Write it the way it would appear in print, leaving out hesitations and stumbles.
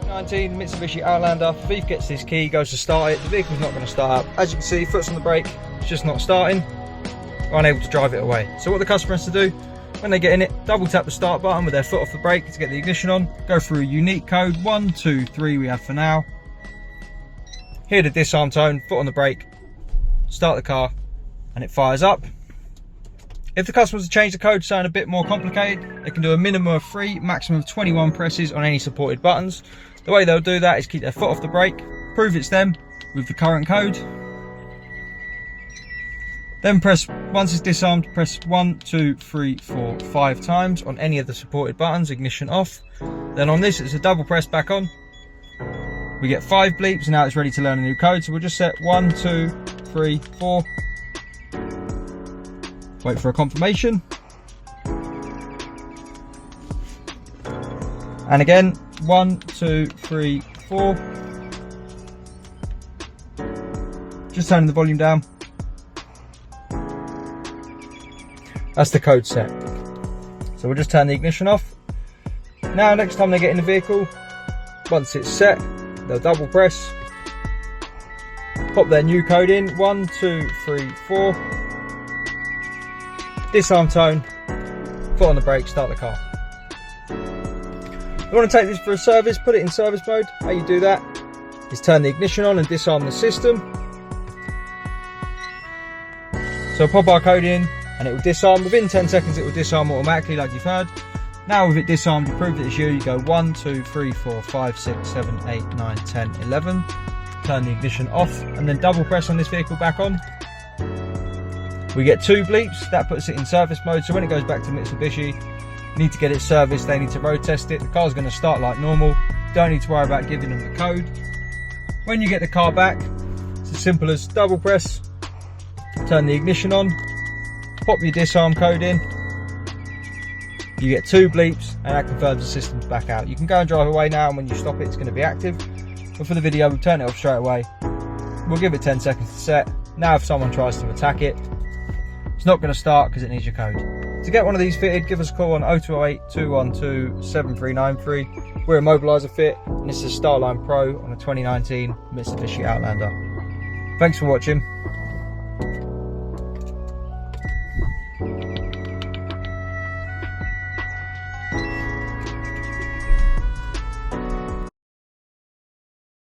19 Mitsubishi Outlander. Thief gets this key, goes to start it. The vehicle's not going to start up. As you can see, foot's on the brake, it's just not starting. We're unable to drive it away. So what the customer has to do, when they get in it, double tap the start button with their foot off the brake to get the ignition on. Go through a unique code, 123 we have for now. Hear the disarm tone, foot on the brake, start the car, and it fires up. If the customer wants to change the code to sound a bit more complicated, they can do a minimum of 3, maximum of 21 presses on any supported buttons. The way they'll do that is keep their foot off the brake, prove it's them with the current code. Then once it's disarmed, press 1, 2, 3, 4, 5 times on any of the supported buttons, ignition off. Then on this, it's a double press back on. We get 5 bleeps and now it's ready to learn a new code. So we'll just set 1, 2, 3, 4. Wait for a confirmation. And again, 1, 2, 3, 4. Just turning the volume down. That's the code set. So we'll just turn the ignition off. Now, next time they get in the vehicle, once it's set, they'll double press, pop their new code in, 1, 2, 3, 4. Disarm tone, foot on the brake, start the car. You want to take this for a service, put it in service mode. How you do that is turn the ignition on and disarm the system. So pop our code in and it will disarm. Within 10 seconds it will disarm automatically like you've heard. Now with it disarmed, you prove that it's you, you go 1, 2, 3, 4, 5, 6, 7, 8, 9, 10, 11. Turn the ignition off and then double press on this vehicle back on. We get 2 bleeps, that puts it in service mode. So when it goes back to Mitsubishi, you need to get it serviced, they need to road test it. The car's going to start like normal. Don't need to worry about giving them the code. When you get the car back, it's as simple as double press, turn the ignition on, pop your disarm code in. You get 2 bleeps and that confirms the system's back out. You can go and drive away now, and when you stop it, it's going to be active. But for the video, we'll turn it off straight away. We'll give it 10 seconds to set. Now if someone tries to attack it, it's not going to start because it needs your code. To get one of these fitted, give us a call on 0208 212 7393. We're Immobiliser Fit, and this is a Starline Pro on a 2019 Mitsubishi Outlander. Thanks for watching.